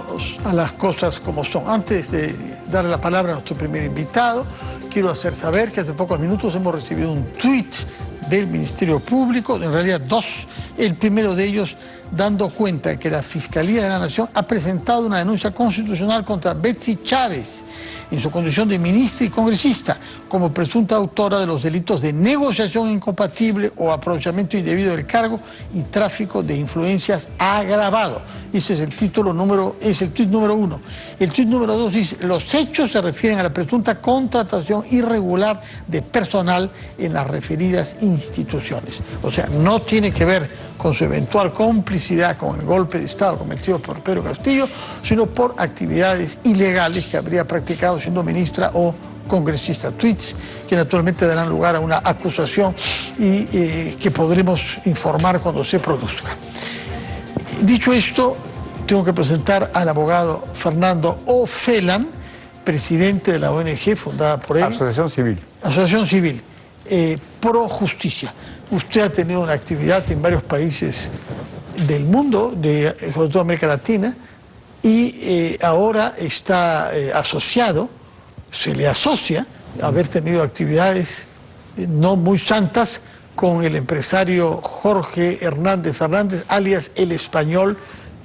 Vámonos a las cosas como son. Antes de darle la palabra a nuestro primer invitado, quiero hacer saber que hace pocos minutos hemos recibido un tuit del Ministerio Público, en realidad dos. El primero de ellos dando cuenta de que la Fiscalía de la Nación ha presentado una denuncia constitucional contra Betsy Chávez en su condición de ministra y congresista como presunta autora de los delitos de negociación incompatible o aprovechamiento indebido del cargo y tráfico de influencias agravado. Ese es el título es el tuit número 1. El tuit número 2 dice: los hechos se refieren a la presunta contratación irregular de personal en las referidas instituciones. O sea, no tiene que ver con su eventual complicidad con el golpe de Estado cometido por Pedro Castillo, sino por actividades ilegales que habría practicado siendo ministra o congresista. Tweets que naturalmente darán lugar a una acusación y que podremos informar cuando se produzca. Dicho esto, tengo que presentar al abogado Fernando O'Phelan, presidente de la ONG fundada por él. Asociación Civil. Asociación Civil, Pro Justicia. Usted ha tenido una actividad en varios países del mundo, sobre todo América Latina, y ahora está asociado, se le asocia a haber tenido actividades no muy santas con el empresario Jorge Hernández Fernández, alias El Español,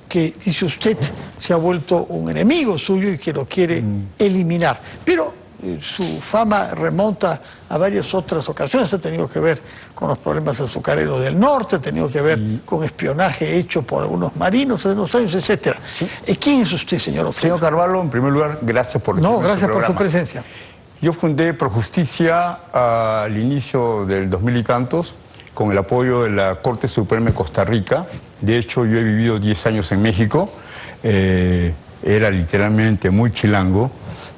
que dice usted se ha vuelto un enemigo suyo y que lo quiere eliminar. Pero su fama remonta a varias otras ocasiones. Ha tenido que ver con los problemas azucareros del norte, ha tenido que ver con espionaje hecho por algunos marinos en los años, etc. ¿Sí? ¿Quién es usted, señor O'Phelan? Señor Carvalho, en primer lugar, gracias por gracias por su presencia. Yo fundé Pro Justicia al inicio del 2000 y tantos con el apoyo de la Corte Suprema de Costa Rica. De hecho, yo he vivido 10 años en México. Era literalmente muy chilango,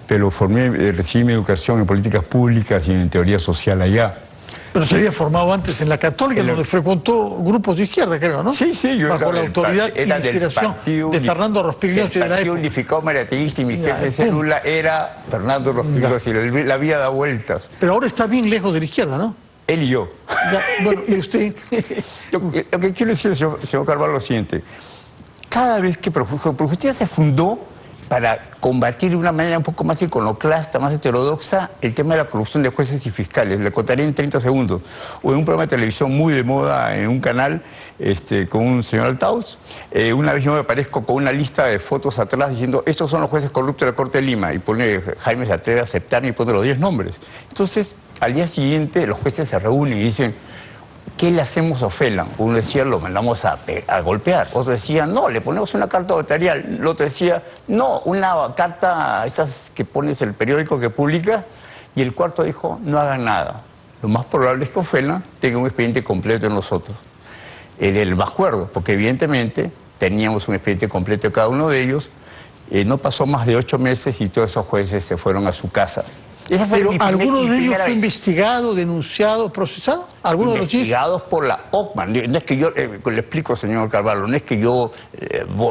pero recibí mi educación en políticas públicas y en teoría social allá. Pero se había formado antes en la Católica, donde frecuentó grupos de izquierda, creo, ¿no? Sí, sí. Yo bajo la autoridad y inspiración de Fernando Rospigliosi de la época. El Partido Unificado Mariateísta y mi jefe de célula era Fernando Rospigliosi. La vida da vueltas. Pero ahora está bien lejos de la izquierda, ¿no? Él y yo. Bueno, ¿y usted? Lo que quiero decir, señor Carvalho, lo siguiente. Cada vez que Pro Justicia se fundó para combatir de una manera un poco más iconoclasta, más heterodoxa, el tema de la corrupción de jueces y fiscales. Le contaré en 30 segundos. O en un programa de televisión muy de moda, en un canal, con un señor Altaus, una vez yo me aparezco con una lista de fotos atrás diciendo: estos son los jueces corruptos de la Corte de Lima, y pone Jaime se atreve a aceptar y pone los 10 nombres. Entonces, al día siguiente, los jueces se reúnen y dicen: ¿qué le hacemos a O'Phelan? Uno decía: lo mandamos a golpear. Otro decía: no, le ponemos una carta notarial. El otro decía: no, una carta, esas que pones en el periódico que publica. Y el cuarto dijo: no hagan nada. Lo más probable es que O'Phelan tenga un expediente completo de nosotros. Era el más cuerdo, porque evidentemente teníamos un expediente completo de cada uno de ellos. No pasó más de 8 meses y todos esos jueces se fueron a su casa. Pero ¿alguno de ellos fue investigado, denunciado, procesado? ¿Alguno investigados por la OCMA. No es que yo, le explico, señor Carvalho, no es que yo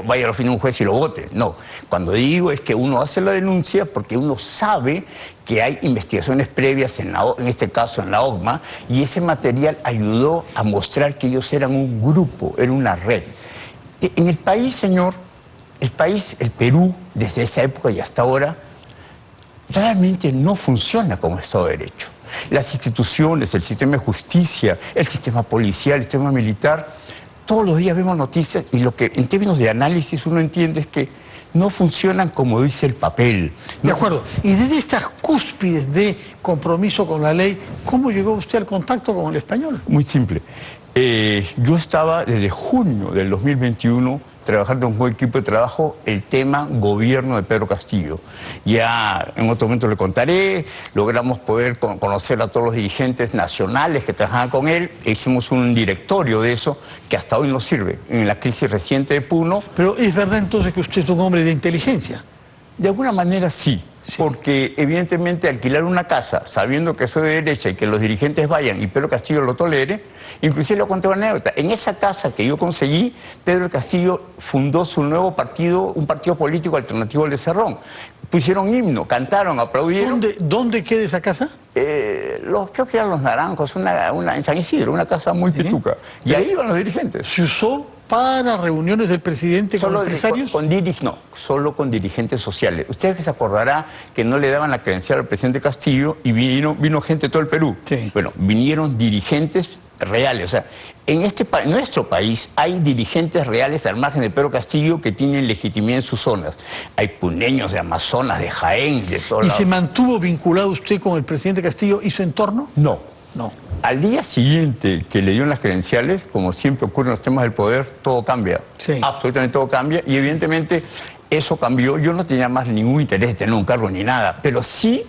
vaya a la oficina de un juez y lo vote. No. Cuando digo es que uno hace la denuncia porque uno sabe que hay investigaciones previas, en este caso en la OCMA, y ese material ayudó a mostrar que ellos eran un grupo, era una red. En el país, señor, el Perú, desde esa época y hasta ahora, realmente no funciona como Estado de Derecho. Las instituciones, el sistema de justicia, el sistema policial, el sistema militar, todos los días vemos noticias y lo que en términos de análisis uno entiende es que no funcionan como dice el papel. De acuerdo. Y desde estas cúspides de compromiso con la ley, ¿cómo llegó usted al contacto con El Español? Muy simple. Yo estaba desde junio del 2021 trabajando en un equipo de trabajo el tema gobierno de Pedro Castillo. Ya en otro momento le contaré, logramos poder conocer a todos los dirigentes nacionales que trabajaban con él, e hicimos un directorio de eso que hasta hoy nos sirve en la crisis reciente de Puno. Pero ¿es verdad entonces que usted es un hombre de inteligencia? De alguna manera sí. Porque evidentemente alquilar una casa sabiendo que soy de derecha y que los dirigentes vayan y Pedro Castillo lo tolere, inclusive lo conté una anécdota. En esa casa que yo conseguí, Pedro Castillo fundó su nuevo partido, un partido político alternativo al de Cerrón. Pusieron himno, cantaron, aplaudieron. ¿Dónde queda esa casa? Creo que eran Los Naranjos, en San Isidro, una casa muy pituca. Y ahí iban los dirigentes. ¿Se usó para reuniones del presidente con empresarios? No, solo con dirigentes sociales. Ustedes que se acordará que no le daban la credencial al presidente Castillo y vino gente de todo el Perú. Sí. Bueno, vinieron dirigentes reales. O sea, en nuestro país hay dirigentes reales al margen de Pedro Castillo que tienen legitimidad en sus zonas. Hay puneños de Amazonas, de Jaén, de todos lados. ¿Y se mantuvo vinculado usted con el presidente Castillo y su entorno? No. No. Al día siguiente que le dieron las credenciales, como siempre ocurre en los temas del poder, todo cambia. Sí. Absolutamente todo cambia. Y evidentemente eso cambió. Yo no tenía más ningún interés de tener un cargo ni nada, pero sí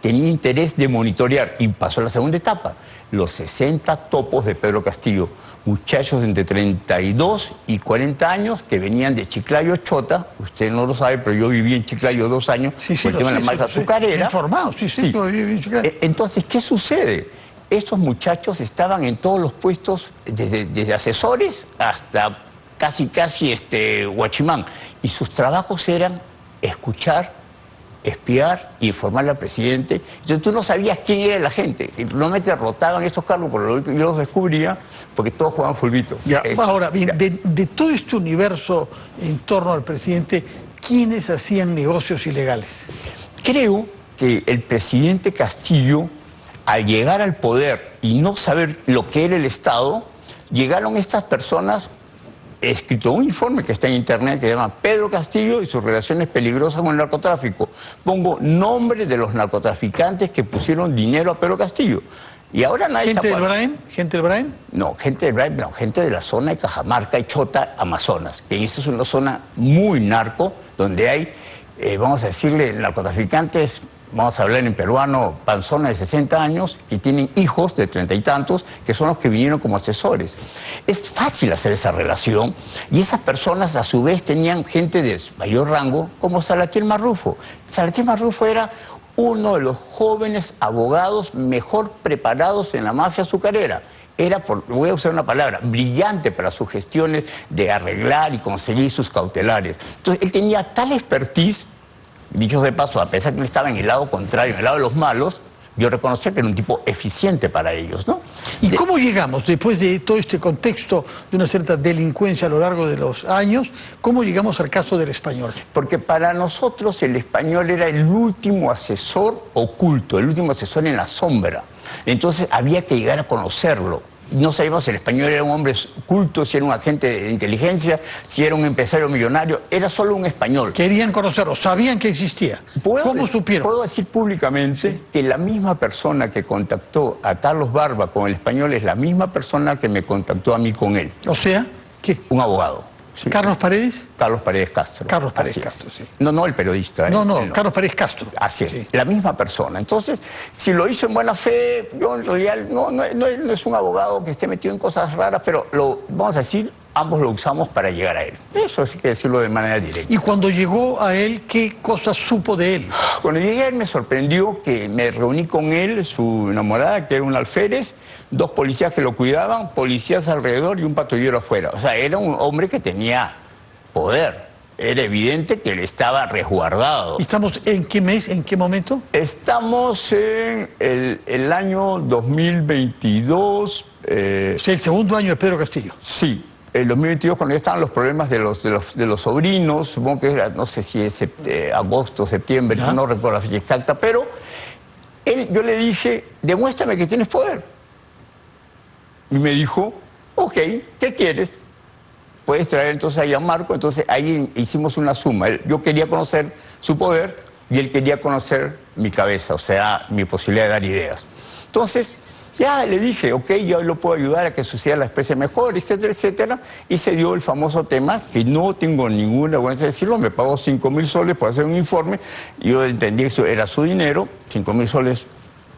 tenía interés de monitorear. Y pasó la segunda etapa. Los 60 topos de Pedro Castillo. Muchachos entre 32 y 40 años que venían de Chiclayo, Chota. Usted no lo sabe, pero yo viví en Chiclayo 2 años. Sí, sí, por el tema de la malta azucarera. Informado, sí. Yo viví en Chiclayo. Entonces, ¿qué sucede? Estos muchachos estaban en todos los puestos, desde asesores hasta casi guachimán. Y sus trabajos eran escuchar, espiar, informarle al presidente. Entonces tú no sabías quién era la gente. Y normalmente rotaban estos cargos, por lo que yo los descubría, porque todos jugaban fulbito. Ahora, bien, de todo este universo en torno al presidente, ¿quiénes hacían negocios ilegales? Creo que el presidente Castillo, al llegar al poder y no saber lo que era el Estado, llegaron estas personas, he escrito un informe que está en internet que se llama Pedro Castillo y sus relaciones peligrosas con el narcotráfico. Pongo nombre de los narcotraficantes que pusieron dinero a Pedro Castillo. Y ahora nadie ¿Gente del Brain? ¿Gente del Brain? No, gente del Brain, no, gente de la zona de Cajamarca y Chota, Amazonas. Que esa es una zona muy narco, donde hay, vamos a decirle, narcotraficantes. Vamos a hablar en peruano, panzonas de 60 años que tienen hijos de 30 y tantos, que son los que vinieron como asesores. Es fácil hacer esa relación y esas personas a su vez tenían gente de mayor rango como Salatiel Marrufo. Salatiel Marrufo era uno de los jóvenes abogados mejor preparados en la mafia azucarera. Era, voy a usar una palabra, brillante para sus gestiones de arreglar y conseguir sus cautelares. Entonces él tenía tal expertise. Dicho de paso, a pesar que él estaba en el lado contrario, en el lado de los malos, yo reconocía que era un tipo eficiente para ellos, ¿no? ¿Y cómo llegamos, después de todo este contexto de una cierta delincuencia a lo largo de los años, cómo llegamos al caso del Español? Porque para nosotros el Español era el último asesor oculto, el último asesor en la sombra. Entonces había que llegar a conocerlo. No sabíamos si el Español era un hombre culto, si era un agente de inteligencia, si era un empresario millonario. Era solo un español. Querían conocerlo, sabían que existía. ¿Cómo supieron? Puedo decir públicamente que la misma persona que contactó a Carlos Barba con el Español es la misma persona que me contactó a mí con él. O sea, ¿qué? Un abogado. Sí. ¿Carlos Paredes? Carlos Paredes Castro. Carlos Paredes Castro, sí. No el periodista. No, Carlos Paredes Castro. Así es, sí. La misma persona. Entonces, si lo hizo en buena fe, yo en realidad no es un abogado que esté metido en cosas raras, pero vamos a decir, ambos lo usamos para llegar a él. Eso sí que decirlo de manera directa. ¿Y cuando llegó a él, qué cosas supo de él? Cuando llegué a él me sorprendió que me reuní con él, su enamorada, que era un alférez, 2 policías que lo cuidaban, policías alrededor y un patrullero afuera. O sea, era un hombre que tenía poder. Era evidente que él estaba resguardado. ¿Estamos en qué mes, en qué momento? Estamos en el año 2022. O sea, el segundo año de Pedro Castillo. Sí. En 2022, cuando ya estaban los problemas de los sobrinos, supongo que era, no sé si es agosto, septiembre, no recuerdo la fecha exacta, pero yo le dije, demuéstrame que tienes poder. Y me dijo, ok, ¿qué quieres? Puedes traer entonces ahí a Marco. Entonces ahí hicimos una suma. Yo quería conocer su poder y él quería conocer mi cabeza, o sea, mi posibilidad de dar ideas. Entonces, ya le dije, ok, yo lo puedo ayudar a que suceda la especie mejor, etcétera, etcétera. Y se dio el famoso tema, que no tengo ninguna vergüenza de decirlo, me pagó 5.000 soles por hacer un informe. Yo entendí que eso era su dinero, 5.000 soles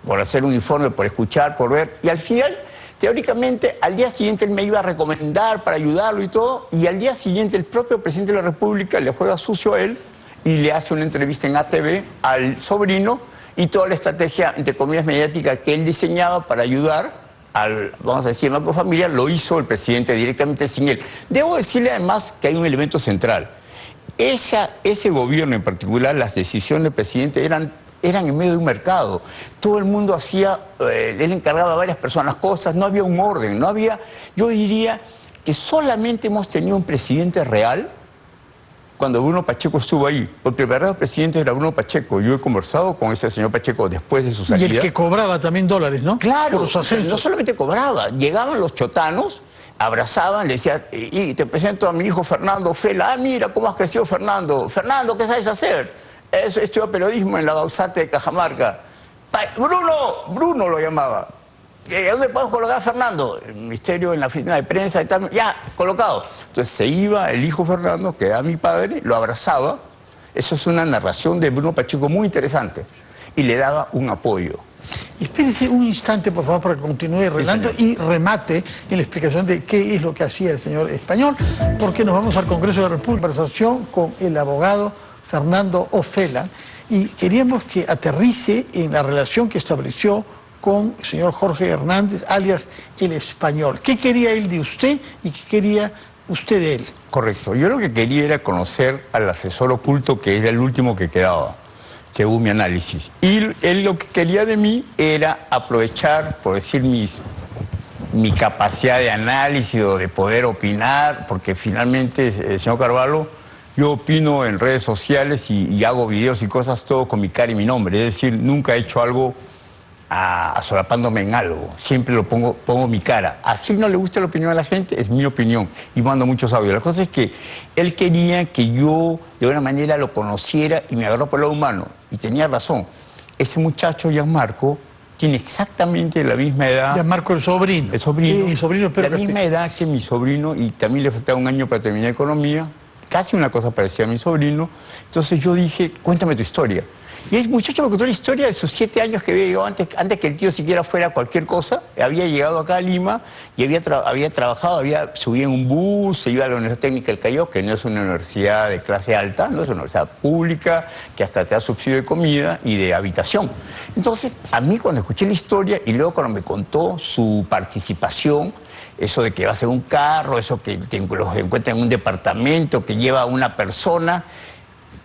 por hacer un informe, por escuchar, por ver. Y al final, teóricamente, al día siguiente él me iba a recomendar para ayudarlo y todo. Y al día siguiente el propio presidente de la República le juega sucio a él y le hace una entrevista en ATV al sobrino, y toda la estrategia, entre comillas, mediática que él diseñaba para ayudar al, vamos a decir, macrofamilia, lo hizo el presidente directamente sin él. Debo decirle además que hay un elemento central. Ese gobierno en particular, las decisiones del presidente eran en medio de un mercado. Todo el mundo hacía, él encargaba a varias personas cosas, no había un orden, no había, yo diría, que solamente hemos tenido un presidente real cuando Bruno Pacheco estuvo ahí, porque el verdadero presidente era Bruno Pacheco. Yo he conversado con ese señor Pacheco después de su salida. Y el que cobraba también dólares, ¿no? Claro, por los ascensos. no solamente cobraba, llegaban los chotanos, abrazaban, le decían, y te presento a mi hijo Fernando Fela. Ah, mira cómo has crecido Fernando. Fernando, ¿qué sabes hacer? Estudió periodismo en la Bausarte de Cajamarca. Bruno lo llamaba. ¿Dónde podemos colocar a Fernando? El ministerio, en la oficina de prensa y tal. Ya, colocado. Entonces se iba el hijo Fernando, que era mi padre, lo abrazaba. Eso es una narración de Bruno Pacheco muy interesante. Y le daba un apoyo. Espérese un instante, por favor, para que continúe relando y remate en la explicación de qué es lo que hacía el señor Español, porque nos vamos al Congreso de la República, conversación con el abogado Fernando Ofela, y queríamos que aterrice en la relación que estableció con el señor Jorge Hernández, alias El Español. ¿Qué quería él de usted y qué quería usted de él? Correcto. Yo lo que quería era conocer al asesor oculto, que era el último que quedaba, según mi análisis. Y él lo que quería de mí era aprovechar, por decir, mi capacidad de análisis o de poder opinar, porque finalmente, señor Carvalho, yo opino en redes sociales y hago videos y cosas todo con mi cara y mi nombre. Es decir, nunca he hecho algo solapándome en algo. Siempre lo pongo mi cara. Así no le gusta la opinión a la gente, es mi opinión. Y mando muchos audios. La cosa es que él quería que yo de alguna manera lo conociera y me agarró por lo humano. Y tenía razón. Ese muchacho, Gianmarco, tiene exactamente la misma edad. Gianmarco, el sobrino. El sobrino. El sobrino, pero la misma edad que mi sobrino, y también le faltaba un año para terminar economía. Casi una cosa parecía a mi sobrino. Entonces yo dije, cuéntame tu historia. Y el muchacho me contó la historia de sus 7 años que había llegado antes que el tío siquiera fuera cualquier cosa. Había llegado acá a Lima y había trabajado, había subido en un bus, se iba a la Universidad Técnica del Callao, que no es una universidad de clase alta, no es una universidad pública, que hasta te da subsidio de comida y de habitación. Entonces, a mí cuando escuché la historia y luego cuando me contó su participación, eso de que va a ser un carro, eso que los encuentra en un departamento, que lleva a una persona,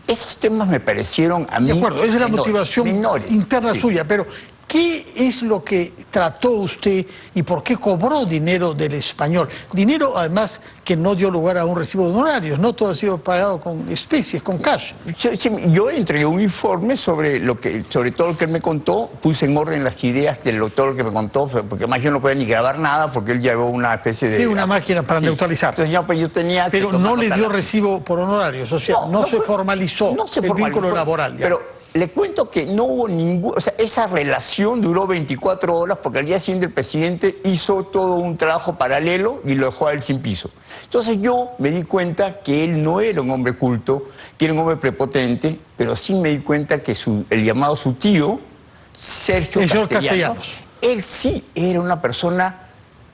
esos temas me parecieron a mí... De acuerdo, esa es la motivación interna sí. suya, pero ¿qué es lo que trató usted y por qué cobró dinero del Español? Dinero, además, que no dio lugar a un recibo de honorarios, ¿no? Todo ha sido pagado con especies, con cash. Yo entregué un informe sobre todo lo que él me contó, puse en orden las ideas de todo lo que me contó, porque además yo no podía ni grabar nada porque él llevó una especie de... Sí, una máquina para neutralizar. Entonces yo tenía que... Pero no le dio recibo por honorarios, o sea, no se formalizó el vínculo laboral. Ya. Pero le cuento que no hubo ningún... O sea, esa relación duró 24 horas porque al día siguiente el presidente hizo todo un trabajo paralelo y lo dejó a él sin piso. Entonces yo me di cuenta que él no era un hombre culto, que era un hombre prepotente, pero sí me di cuenta que el llamado su tío, Sergio Castellanos, él sí era una persona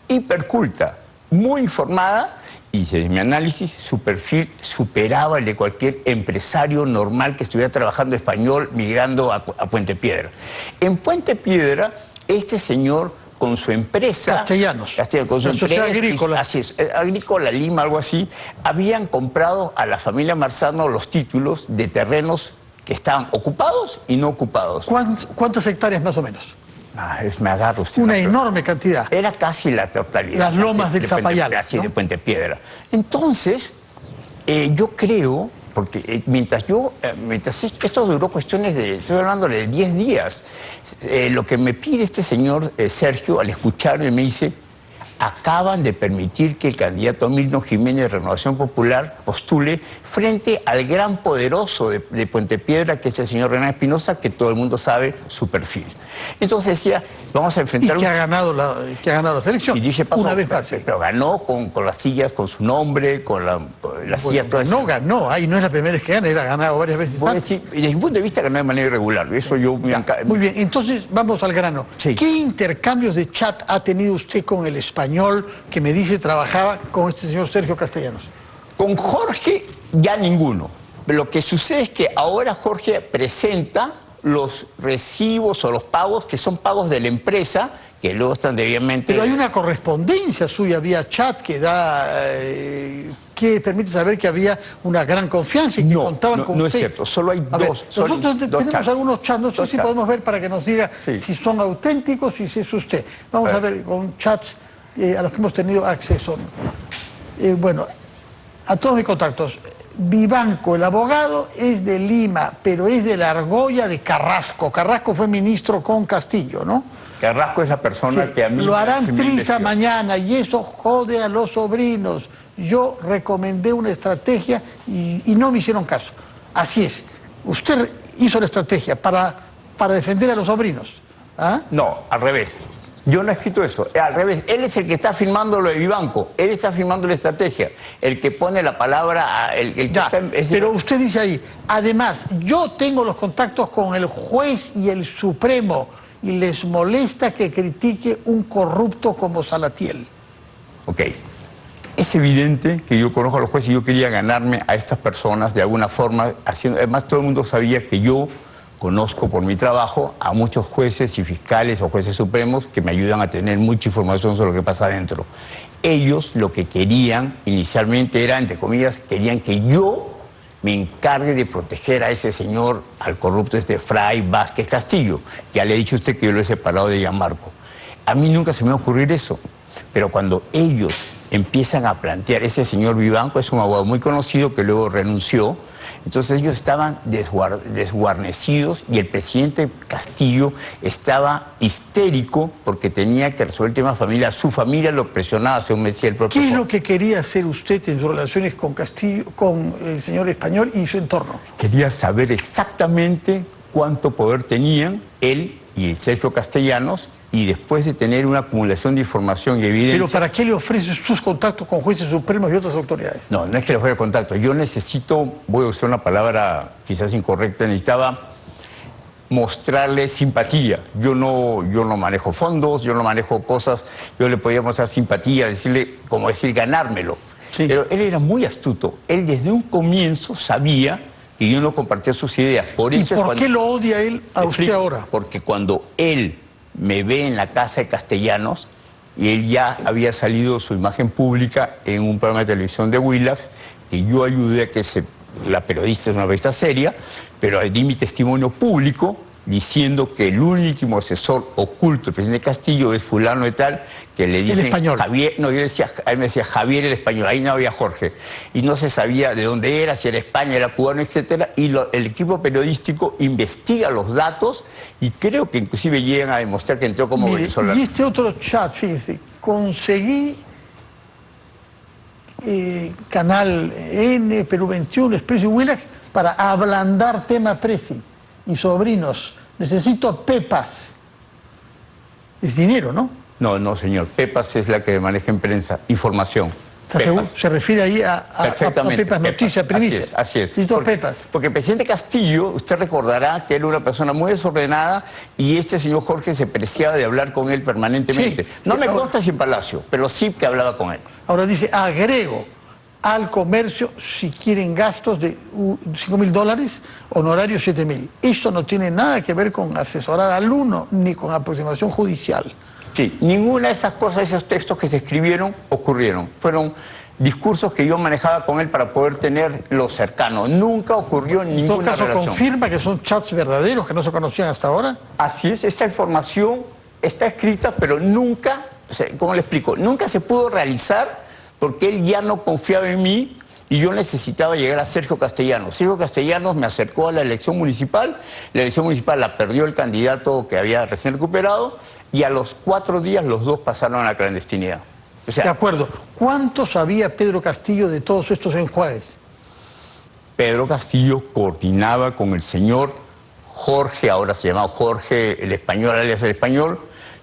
hiperculta, muy informada. Y desde mi análisis, su perfil superaba el de cualquier empresario normal que estuviera trabajando español migrando a Puente Piedra. En Puente Piedra, este señor con su empresa... Castellanos. Con su empresa agrícola. Así es, Agrícola Lima, algo así, habían comprado a la familia Marzano los títulos de terrenos que estaban ocupados y no ocupados. ¿Cuántas hectáreas más o menos? Me agarro usted. Una enorme cantidad. Era casi la totalidad. Las lomas del Zapayal. Así, ¿no? De Puente Piedra. Entonces, yo creo, porque mientras esto duró cuestiones estoy hablando de 10 días, lo que me pide este señor Sergio, al escucharme, me dice, acaban de permitir que el candidato Milton Jiménez de Renovación Popular postule frente al gran poderoso de Puente Piedra, que es el señor Renan Espinosa, que todo el mundo sabe su perfil. Entonces decía, vamos a enfrentar... Y que ha ganado la selección. Y dice, una vez más. Pero ganó con las sillas, con su nombre, con las sillas todas. No ganó, ahí no es la primera vez que gana, él ha ganado varias veces. Sí, desde mi punto de vista ganó de manera irregular. Eso yo... Muy bien, entonces vamos al grano. Sí. ¿Qué intercambios de chat ha tenido usted con el Español que me dice trabajaba con este señor Sergio Castellanos? Con Jorge ya ninguno. Lo que sucede es que ahora Jorge presenta los recibos o los pagos que son pagos de la empresa, que luego están debidamente... Pero hay una correspondencia suya vía chat que que permite saber que había una gran confianza y que contaban con usted. No es cierto, solo hay dos. Nosotros tenemos chats. algunos chats, no sé si podemos ver para que nos diga si son auténticos y si es usted. Vamos a ver con chats a los que hemos tenido acceso. bueno, a todos mis contactos, Vivanco, el abogado, es de Lima, pero es de la argolla de Carrasco. Carrasco fue ministro con Castillo, ¿no? Carrasco es la persona Sí, que a mí... lo harán me triza investigó. mañana y eso jode a los sobrinos. Yo recomendé una estrategia y no me hicieron caso. Así es. Usted hizo la estrategia para defender a los sobrinos. ¿Ah? No, al revés. Yo no he escrito eso. Al revés. Él es el que está firmando lo de Vivanco. Él está firmando la estrategia. El que pone la palabra... El que Ya, está, pero usted dice ahí, además, yo tengo los contactos con el juez y el Supremo y les molesta que critique un corrupto como Salatiel. Ok. Es evidente que yo conozco a los jueces y yo quería ganarme a estas personas de alguna forma. Además, todo el mundo sabía que yo conozco por mi trabajo a muchos jueces y fiscales o jueces supremos que me ayudan a tener mucha información sobre lo que pasa adentro. Ellos lo que querían inicialmente era, entre comillas, querían que yo me encargue de proteger a ese señor, al corrupto Fray Vázquez Castillo. Ya le he dicho a usted que yo lo he separado de Gianmarco. A mí nunca se me va a ocurrir eso, pero cuando ellos empiezan a plantear, ese señor Vivanco es un abogado muy conocido que luego renunció, entonces ellos estaban desguarnecidos y el presidente Castillo estaba histérico porque tenía que resolver el tema familiar. Su familia lo presionaba, según me decía el propio. ¿Qué es lo que quería hacer usted en sus relaciones con Castillo, con el señor Español y su entorno? Quería saber exactamente cuánto poder tenían él y Sergio Castellanos, y después de tener una acumulación de información y evidencia... ¿Pero para qué le ofrece sus contactos con jueces supremos y otras autoridades? No, no es que le ofrezca contacto. Yo necesito, voy a usar una palabra quizás incorrecta, necesitaba mostrarle simpatía. Yo no manejo fondos, yo no manejo cosas, yo le podía mostrar simpatía, decirle, como decir, ganármelo. Sí. Pero él era muy astuto. Él desde un comienzo sabía que yo no compartía sus ideas. ¿Y por qué lo odia él a usted ahora? Porque cuando él me ve en la casa de Castellanos, y él ya había salido su imagen pública en un programa de televisión de Willax, que yo ayudé a que la periodista es una periodista seria, pero di mi testimonio público diciendo que el último asesor oculto del presidente Castillo es fulano de tal, que le dicen... El español. Javier, no, yo decía, él me decía Javier el español, ahí no había Jorge, y no se sabía de dónde era, si era España, era cubano, etcétera, y el equipo periodístico investiga los datos y creo que inclusive llegan a demostrar que entró como venezolano. Y este otro chat, fíjese, conseguí Canal N, Perú 21, Expreso y Willax para ablandar tema Presi y sobrinos. Necesito pepas. Es dinero, ¿no? No, no, señor. Pepas es la que maneja en prensa. Información. Pepas. Se refiere ahí a Pepas Noticias, Primicias. Así es. Necesito pepas. Porque el presidente Castillo, usted recordará que él era una persona muy desordenada y este señor Jorge se preciaba de hablar con él permanentemente. Sí. No me consta si en Palacio, pero sí que hablaba con él. Ahora dice, agrego al comercio, si quieren gastos de $5.000, honorarios 7.000. Eso no tiene nada que ver con asesorar al uno ni con aproximación judicial. Sí, ninguna de esas cosas, esos textos que se escribieron, ocurrieron. Fueron discursos que yo manejaba con él para poder tenerlo cercano. Nunca ocurrió ninguna En todo caso, relación. confirma que son chats verdaderos que no se conocían hasta ahora. Así es, esa información está escrita, pero nunca, o sea, ¿cómo le explico? Nunca se pudo realizar porque él ya no confiaba en mí y yo necesitaba llegar a Sergio Castellanos. Sergio Castellanos me acercó a la elección municipal la perdió el candidato que había recién recuperado y a los 4 días los dos pasaron a la clandestinidad. O sea, De acuerdo. ¿Cuánto sabía Pedro Castillo de todos estos enjuagues? Pedro Castillo coordinaba con el señor Jorge, ahora se llamaba Jorge el Español, alias el Español,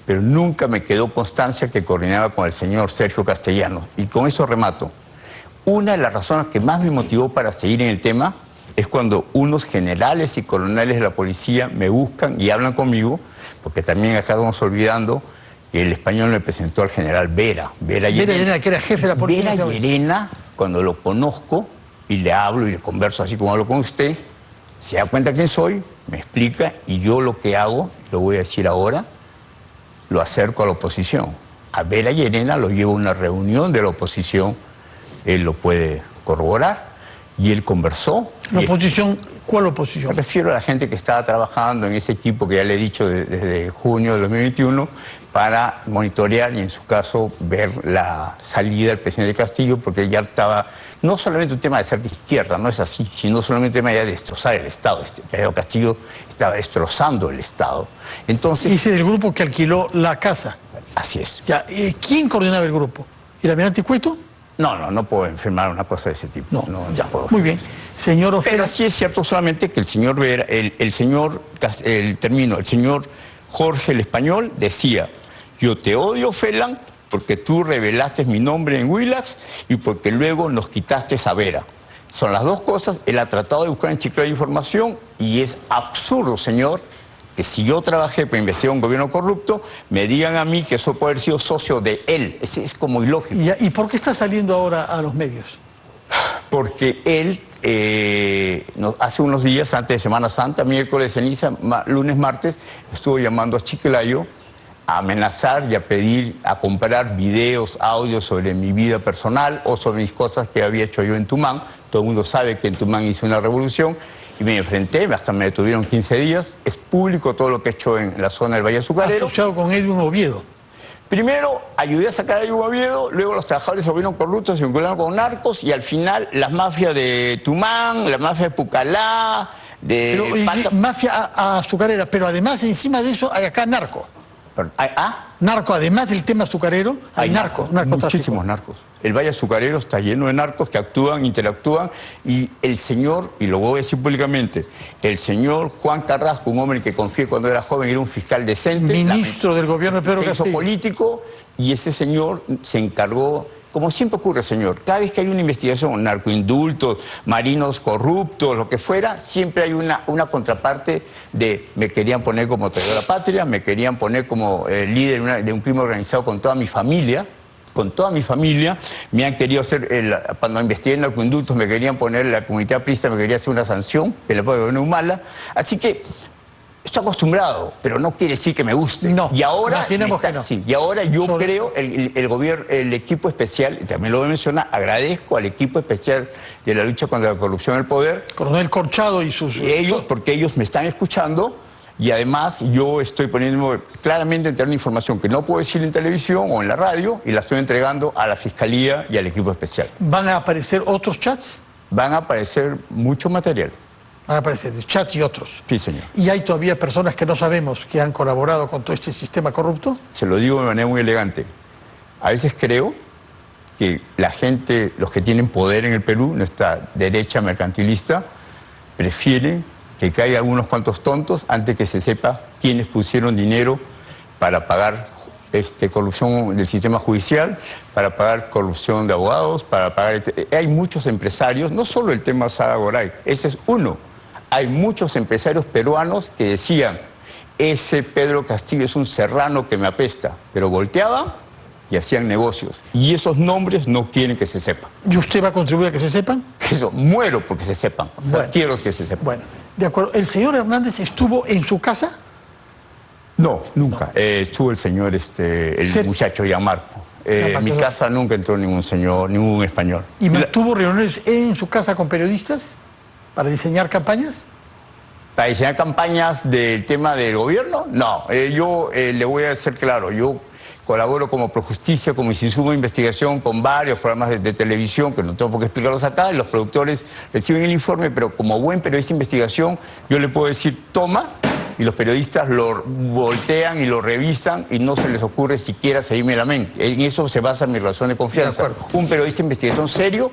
pero nunca me quedó constancia que coordinaba con el señor Sergio Castellanos. Y con eso remato. Una de las razones que más me motivó para seguir en el tema es cuando unos generales y coroneles de la policía me buscan y hablan conmigo, porque también acá estamos olvidando que el Español me presentó al general Vera Llerena, que era jefe de la policía. Vera Llerena, cuando lo conozco y le hablo y le converso así como hablo con usted, se da cuenta quién soy, me explica y yo lo que hago, lo voy a decir ahora, lo acerco a la oposición. A Vera Llerena lo llevo a una reunión de la oposición, él lo puede corroborar, y él conversó. La oposición ¿Cuál Me oposición? refiero a la gente que estaba trabajando en ese equipo que ya le he dicho desde junio de 2021 para monitorear y en su caso ver la salida del presidente Castillo, porque ya estaba, no solamente un tema de ser de izquierda, no es así, sino solamente un tema ya de destrozar el Estado. Pedro Castillo estaba destrozando el Estado. Entonces, Ese del grupo que alquiló la casa. así es. Ya, ¿quién coordinaba el grupo? ¿El almirante Cueto? No puedo firmar una cosa de ese tipo. No, ya puedo. Muy bien. Señor Pero Ofera. sí es cierto solamente que el señor Vera, el señor Jorge el Español decía: yo te odio, Felan, porque tú revelaste mi nombre en Willax y porque luego nos quitaste a Vera. Son las dos cosas. Él ha tratado de buscar en Chiclayo información y es absurdo, señor, que si yo trabajé para investigar un gobierno corrupto, me digan a mí que eso puede haber sido socio de él. Es como ilógico. ¿Y por qué está saliendo ahora a los medios? Porque él, hace unos días, antes de Semana Santa, miércoles, ceniza, lunes, martes, estuvo llamando a Chiclayo a amenazar y a pedir, a comprar videos, audios sobre mi vida personal o sobre mis cosas que había hecho yo en Tumán. Todo el mundo sabe que en Tumán hice una revolución y me enfrenté, hasta me detuvieron 15 días. Es público todo lo que he hecho en la zona del Valle Azucarero. Asociado con Edwin Oviedo. Primero ayudé a sacar a Edwin Oviedo, luego los trabajadores se volvieron corruptos, se vincularon con narcos y al final las mafias de Tumán, la mafia de Pucalá, Mafia azucarera, pero además encima de eso hay acá narco. Narco, además del tema azucarero, hay narcotráfico. Muchísimos narcos. El Valle Azucarero está lleno de narcos que actúan, interactúan, y el señor, y lo voy a decir públicamente, el señor Juan Carrasco, un hombre que confié cuando era joven, era un fiscal decente. Ministro del gobierno de Pedro Castillo. Se hizo político y ese señor se encargó, como siempre ocurre, señor, cada vez que hay una investigación, narcoindultos, marinos corruptos, lo que fuera, siempre hay una contraparte de me querían poner como traidor a la patria, me querían poner como líder de un crimen organizado con toda mi familia, me han querido hacer, cuando investigué narcoindultos me querían poner, la comunidad aprista me quería hacer una sanción, el apoyo de Humala, así que estoy acostumbrado, pero no quiere decir que me guste. No, y ahora, no. Sí, y ahora yo creo, el gobierno, el equipo especial, también lo voy a mencionar, agradezco al equipo especial de la lucha contra la corrupción del poder. Coronel Corchado y sus... Porque ellos me están escuchando y además yo estoy poniendo claramente en una información que no puedo decir en televisión o en la radio y la estoy entregando a la Fiscalía y al equipo especial. ¿Van a aparecer otros chats? Van a aparecer mucho material. Van a aparecer chats y otros. Sí, señor. ¿Y hay todavía personas que no sabemos que han colaborado con todo este sistema corrupto? Se lo digo de manera muy elegante. A veces creo que la gente, los que tienen poder en el Perú, nuestra derecha mercantilista, prefieren que caigan unos cuantos tontos antes que se sepa quiénes pusieron dinero para pagar corrupción del sistema judicial, para pagar corrupción de abogados, para pagar... Hay muchos empresarios, no solo el tema Sada Goray, ese es uno. Hay muchos empresarios peruanos que decían, ese Pedro Castillo es un serrano que me apesta, pero volteaban y hacían negocios. Y esos nombres no quieren que se sepan. ¿Y usted va a contribuir a que se sepan? Eso, muero porque se sepan. O sea, quiero que se sepan. Bueno, de acuerdo. ¿El señor Hernández estuvo en su casa? No, nunca. No. Estuvo el señor, muchacho Gianmarco. En mi casa nunca entró ningún señor, ningún español. ¿Y mantuvo reuniones en su casa con periodistas para diseñar campañas? ¿Para diseñar campañas del tema del gobierno? No. Yo le voy a ser claro, yo colaboro como Projusticia, como insumo de investigación con varios programas de televisión, que no tengo por qué explicarlos acá, y los productores reciben el informe, pero como buen periodista de investigación, yo le puedo decir, toma, y los periodistas lo voltean y lo revisan y no se les ocurre siquiera seguirme la mente. En eso se basa mi relación de confianza. Un periodista de investigación serio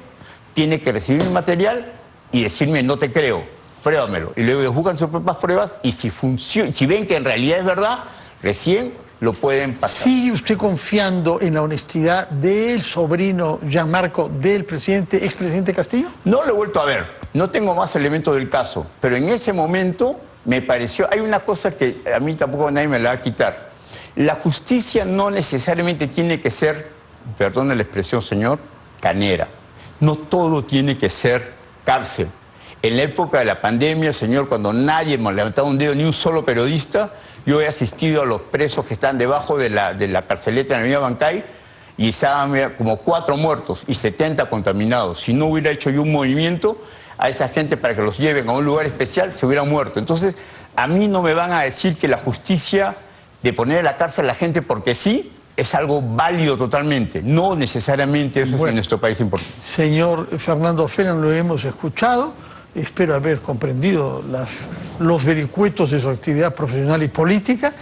tiene que recibir mi material y decirme, no te creo, pruébamelo. Y luego ellos buscan sus propias pruebas y si ven que en realidad es verdad, recién lo pueden pasar. ¿Sigue usted confiando en la honestidad del sobrino Gianmarco del expresidente Castillo? No lo he vuelto a ver, no tengo más elementos del caso, pero en ese momento me pareció, hay una cosa que a mí tampoco nadie me la va a quitar. La justicia no necesariamente tiene que ser, perdone la expresión, señor, canera. No todo tiene que ser cárcel. En la época de la pandemia, señor, cuando nadie me levantaba un dedo, ni un solo periodista, yo he asistido a los presos que están debajo de la carceleta en la avenida Bancay y estaban como 4 muertos y 70 contaminados. Si no hubiera hecho yo un movimiento, a esa gente para que los lleven a un lugar especial, se hubieran muerto. Entonces, a mí no me van a decir que la justicia de poner en la cárcel a la gente porque sí, es algo válido totalmente. No necesariamente eso es en nuestro país importante. Señor Fernando Ofeland, lo hemos escuchado. Espero haber comprendido los vericuetos de su actividad profesional y política.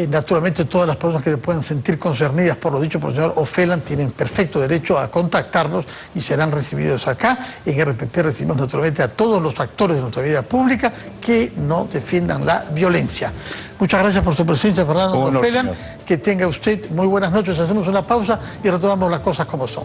Naturalmente, todas las personas que se puedan sentir concernidas por lo dicho por el señor Ofeland tienen perfecto derecho a contactarnos y serán recibidos acá. En RPP recibimos naturalmente a todos los actores de nuestra vida pública que no defiendan la violencia. Muchas gracias por su presencia, Fernando Ofeland. Que tenga usted muy buenas noches. Hacemos una pausa y retomamos las cosas como son.